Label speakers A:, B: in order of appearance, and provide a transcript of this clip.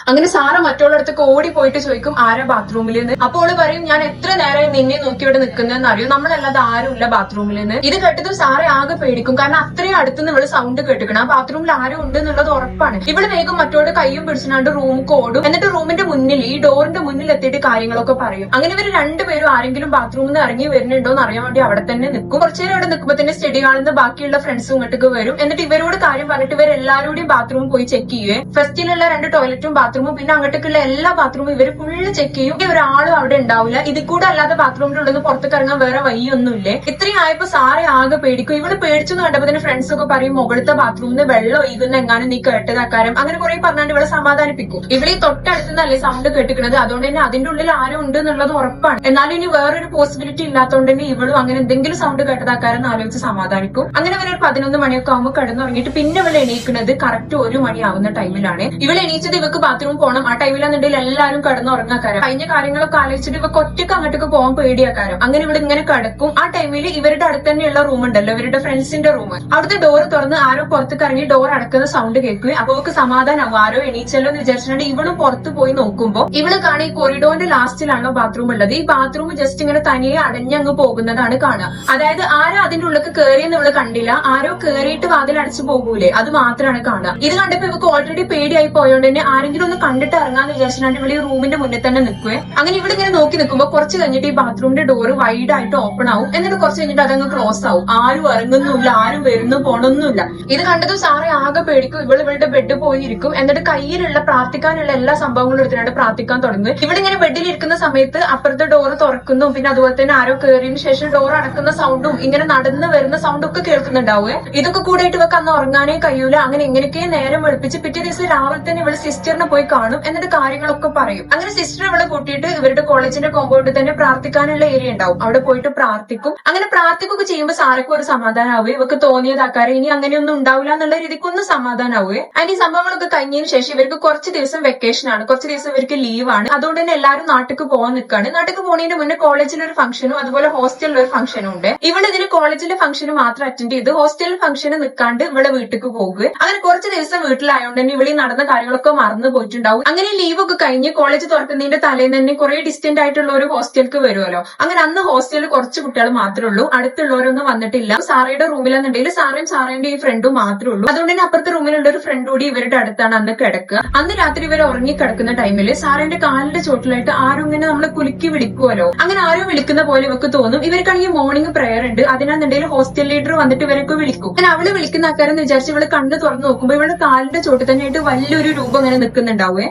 A: അങ്ങനെ സാറ് മറ്റുള്ളടത്തൊക്കെ ഓടി പോയിട്ട് ചോദിക്കും ആരാ ബാത്റൂമിൽ നിന്ന്. അപ്പോൾ പറയും ഞാൻ എത്ര നേരം നിന്നെ നോക്കി ഇവിടെ നിൽക്കുന്നതെന്ന് അറിയും, നമ്മളല്ലാതെ ആരുമില്ല ബാത്റൂമിൽ നിന്ന്. ഇത് കേട്ടതും സാറെ ആകെ പേടിക്കും, കാരണം അത്രയും അടുത്തുനിന്ന് ഇവള് സൗണ്ട് കേട്ടിക്കണം. ആ ബാത്റൂമിൽ ആരും ഉണ്ട് എന്നുള്ളത് ഉറപ്പാണ്. ഇവള് വേഗം മറ്റോട് കയ്യും പിടിച്ചിട്ട് റൂമിക്ക് ഓടും. എന്നിട്ട് റൂമിന്റെ മുന്നിൽ ഈ ഡോറിന്റെ മുന്നിൽ എത്തിയിട്ട് കാര്യങ്ങളൊക്കെ പറയും. അങ്ങനെ ഇവര് രണ്ടുപേരും ആരെങ്കിലും ബാത്റൂമിൽ നിന്ന് ഇറങ്ങി വരുന്നുണ്ടോ എന്ന് അറിയാൻ വേണ്ടി അവിടെ തന്നെ നിൽക്കും. കുറച്ചുനേരം അവിടെ നിൽക്കുമ്പോൾ തന്നെ സ്റ്റഡി ഹാളിൽ നിന്ന് ബാക്കിയുള്ള ഫ്രണ്ട്സും ഇങ്ങോട്ടേക്ക് വരും. എന്നിട്ട് ഇവരോട് കാര്യം പറഞ്ഞിട്ട് ഇവരെല്ലാവരും ബാത്റൂമിൽ പോയി ചെക്ക് ചെയ്യുവേ. ഫസ്റ്റിലുള്ള 2 ടോയ്ലറ്റും ബാത്റൂമും പിന്നെ അങ്ങോട്ടേക്കുള്ള എല്ലാ ബാത്റൂമും ഇവര് ഫുള്ള് ചെക്ക് ചെയ്യും. ഒരാളും അവിടെ ഉണ്ടാവില്ല. ഇതിൽ കൂടെ അല്ലാതെ ബാത്റൂമിന്റെ ഉള്ളിൽ നിന്ന് പുറത്തേക്ക് ഇറങ്ങാൻ വേറെ വഴിയൊന്നുമില്ലേ. ഇത്രയും ആയപ്പോ സാറെ ആകെ പേടിക്കും. ഇവള് പേടിച്ചെന്ന് കണ്ടപ്പോ തന്നെ ഫ്രണ്ട്സ് ഒക്കെ പറയും മുകളിലത്തെ ബാത്റൂമിൽ നിന്ന് വെള്ളം ഒഴുകുന്ന എങ്ങാനും നീ കേട്ടതാക്കാരം. അങ്ങനെ കുറെ പറഞ്ഞാണ്ട് ഇവളെ സമാധാനിപ്പിക്കും. ഇവളീ തൊട്ടടുത്തുനിന്നല്ലേ സൗണ്ട് കേട്ടിക്കുന്നത്, അതുകൊണ്ട് തന്നെ അതിന്റെ ഉള്ളിൽ ആരും ഉണ്ട് എന്നുള്ളത് ഉറപ്പാണ്. എന്നാലും ഇനി വേറൊരു പോസിബിലിറ്റി ഇല്ലാത്തതുകൊണ്ട് തന്നെ ഇവളും അങ്ങനെ എന്തെങ്കിലും സൗണ്ട് കേട്ടതാക്കാരെന്ന് ആലോചിച്ച് സമാധാനിക്കും. അങ്ങനെ ഒരു 11 മണിയൊക്കെ ആകുമ്പോൾ കിടന്നുറങ്ങിയിട്ട് പിന്നെ ഇവൾ എണീക്കുന്നത് കറക്റ്റ് 1 മണിയാവുന്ന ടൈമിലാണ്. ഇവൾ എണീച്ചത് ഇവക്ക് ബാത്റൂം പോകണം. ആ ടൈമിലാണെന്നുണ്ടെങ്കിൽ എല്ലാവരും കിടന്നുറങ്ങാക്കാരം. കഴിഞ്ഞ കാര്യങ്ങളൊക്കെ ആലോചിച്ചിട്ട് ഇവക്ക് ഒറ്റയ്ക്ക് അങ്ങോട്ടേക്ക് പോകാൻ പേടിയാക്കാരം. അങ്ങനെ ഇവിടെ ഇങ്ങനെ കിടക്കും. ആ ടൈമിൽ ഇവരുടെ അടുത്ത് തന്നെയുള്ള റൂം ഉണ്ടല്ലോ, ഇവരുടെ ഫ്രണ്ട്സിന്റെ റൂം. അവിടുത്തെ ഡോർ തുറന്ന് ആരോ പുറത്തേക്ക് ഇറങ്ങി ഡോർ അടക്കുന്ന സൗണ്ട് കേൾക്കും. അപ്പൊ ഇവക്ക് സമാധാനമാവും, ആരോ എണീച്ചല്ലോ എന്ന് വിചാരിച്ചിട്ടുണ്ട്. ഇവളും പുറത്ത് പോയി നോക്കുമ്പോൾ ഇവള് കാണി കൊറിഡോറിന്റെ ലാസ്റ്റിലാണോ ബാത്റൂം ഉള്ളത്. ഈ ബാത്റൂം ജസ്റ്റ് ഇങ്ങനെ തനിയെ അടഞ്ഞങ്ങ് പോകുന്നതാണ് കാണുക. അതായത് ആരോ അതിന്റെ ഉള്ളിലേക്ക് കയറിയെന്ന് ഇവള് കണ്ടില്ല. ആരോ കയറിയിട്ട് വാതിൽ അടച്ചു പോകൂലേ, അത് മാത്രമാണ് കാണുക. ഇത് കണ്ടപ്പോ ഇവക്ക് ഓൾറെഡി പേടിയായി പോയോണ്ട് തന്നെ ആരെങ്കിലും ഒന്ന് കണ്ടിട്ട് ഇറങ്ങാന്ന് വിചാരിച്ചിട്ട് ഇവള് ഈ റൂമിന്റെ മുന്നിൽ തന്നെ നിൽക്കുവേ. അങ്ങനെ ഇവിടെ ഇങ്ങനെ നോക്കി നിൽക്കുമ്പോൾ കുറച്ച് കഴിഞ്ഞിട്ട് ഈ ബാത്റൂമിന്റെ ഡോറ് വൈഡ് ആയിട്ട് ഓപ്പൺ ആവും. എന്നിട്ട് കുറച്ച് കഴിഞ്ഞിട്ട് അതങ്ങ് ക്ലോസ് ആവും. ആരും ഇറങ്ങുന്നില്ല, ആരും വരുന്നു പോണൊന്നുമില്ല. ഇത് കണ്ടതും സാറെ ആകെ പേടിക്കും. ഇവളുടെ ബെഡ് പോയിരിക്കും. എന്നിട്ട് കയ്യിലുള്ള പ്രാർത്ഥിക്കാനുള്ള എല്ലാ സംഭവങ്ങളും എടുത്തിട്ട് പ്രാർത്ഥിക്കാൻ തുടങ്ങും. ഇവിടെ ഇങ്ങനെ ബെഡിൽ ഇരിക്കുന്ന സമയത്ത് അപ്പുറത്തെ ഡോറ് തുറക്കുന്നു, പിന്നെ അതുപോലെ തന്നെ ആരോ കയറിയതിനു ശേഷം ഡോർ അടക്കുന്ന സൗണ്ടും ഇങ്ങനെ നടന്ന് വരുന്ന സൗണ്ടും ഒക്കെ കേൾക്കുന്നുണ്ടാവുക. ഇതൊക്കെ കൂടായിട്ട് ഇവക്ക് അന്ന് ഉറങ്ങാനേ കഴിയൂല. അങ്ങനെ എങ്ങനെയൊക്കെ നേരം വെളുപ്പിച്ച് പിറ്റേ ദിവസം രാവിലെ തന്നെ ഇവള് സിസ്റ്ററിനെ പോയി കാണും. എന്നിട്ട് കാര്യങ്ങളൊക്കെ പറയും. അങ്ങനെ സിസ്റ്റർ ഇവളെ കൂട്ടിയിട്ട് ഇവരുടെ കോളേജിന്റെ കോമ്പൗണ്ടിൽ തന്നെ പ്രാർത്ഥിക്കാനുള്ള ഏരിയ ഉണ്ടാവും. അവിടെ പോയിട്ട് പ്രാർത്ഥിക്കും. അങ്ങനെ പ്രാർത്ഥിക്കുകയൊക്കെ ചെയ്യുമ്പോൾ സാറൊക്കെ ഒരു സമാധാനമാവുക. ഇവക്ക് തോന്നിയതാക്കാരെ ഇനി അങ്ങനെയൊന്നും ഉണ്ടാവില്ല എന്നുള്ള രീതിക്കൊന്നും സമാധാനമാവുക. അതിന് ഈ സംഭവങ്ങളൊക്കെ കഴിഞ്ഞതിന് ശേഷം ഇവർക്ക് കുറച്ച് ദിവസം വെക്കേഷൻ ആണ്, കുറച്ച് ദിവസം ഇവർക്ക് ലീവാണ്. അതുകൊണ്ട് തന്നെ എല്ലാവരും നാട്ടിലേക്ക് പോകാൻ നിൽക്കാണ്. നാട്ടിലേക്ക് പോകുന്നതിന് മുന്നേ കോളേജിലൊരു ഫംഗ്ഷനും അതുപോലെ ഹോസ്റ്റലിലൊരു ഫംഗ്ഷനും ഉണ്ട്. ഇവിടെ ഇതിന് കോളേജിലെ ഫംഗ്ഷന് മാത്രം അറ്റൻഡ് ചെയ്ത് ഹോസ്റ്റലിൽ ഫംഗ്ഷന് നിൽക്കാണ്ട് ഇവിടെ വീട്ടിലേക്ക് പോകുക. അങ്ങനെ കുറച്ച് ദിവസം വീട്ടിലായതുകൊണ്ട് തന്നെ ഇവിടെ നടന്ന കാര്യങ്ങളൊക്കെ മറന്നു പോയിട്ടുണ്ടാവും. അങ്ങനെ ലീവൊക്കെ കഴിഞ്ഞ് കോളേജ് തുറക്കുന്നതിന്റെ തലേന്ന് തന്നെ കുറെ ഡിസ്റ്റന്റ് ആയിട്ടുള്ള ഒരു ഹോസ്റ്റലിലേക്ക് വരുമല്ലോ. അങ്ങനെ അന്ന് ഹോസ്റ്റലിൽ കുറച്ച് കുട്ടികൾ മാത്രമേ ഉള്ളൂ, അടുത്തുള്ളവരൊന്നും വന്നിട്ടില്ല. സാറയുടെ റൂമിലാണെന്നുണ്ടെങ്കിൽ സാറിന്റെ ഈ ഫ്രണ്ടും മാത്രമേ ഉള്ളൂ. അതുകൊണ്ട് തന്നെ അപ്പുറത്തെ റൂമിലുള്ള ഒരു ഫ്രണ്ട് കൂടി ഇവരുടെ അടുത്താണ് അന്ന് കിടക്കുക. അന്ന് രാത്രി ഇവർ ഉറങ്ങിക്കിടക്കുന്ന ടൈമിൽ സാറിന്റെ കാലിന്റെ ചോട്ടിലായിട്ട് ആരും ഇങ്ങനെ നമ്മളെ കുലുക്കി വിളിക്കുമല്ലോ. അങ്ങനെ ആരും വിളിക്കുന്ന പോലെ ഇവർക്ക് തോന്നും. ഇവർക്കാണെങ്കിൽ മോർണിംഗ് പ്രെയർ ഉണ്ട്. അതിനാണെന്നുണ്ടെങ്കിൽ ഹോസ്റ്റൽ ലീഡർ വന്നിട്ട് ഇവരൊക്കെ വിളിക്കും. അങ്ങനെ അവള് വിളിക്കുന്ന ആൾക്കാരെന്ന് വിചാരിച്ച് ഇവള് കണ്ണ് തുറന്ന് നോക്കുമ്പോൾ ഇവളുടെ കാലിന്റെ ചോട്ടിൽ തന്നെയായിട്ട് വലിയൊരു രൂപം ഇങ്ങനെ നിൽക്കുന്നുണ്ടാവേ.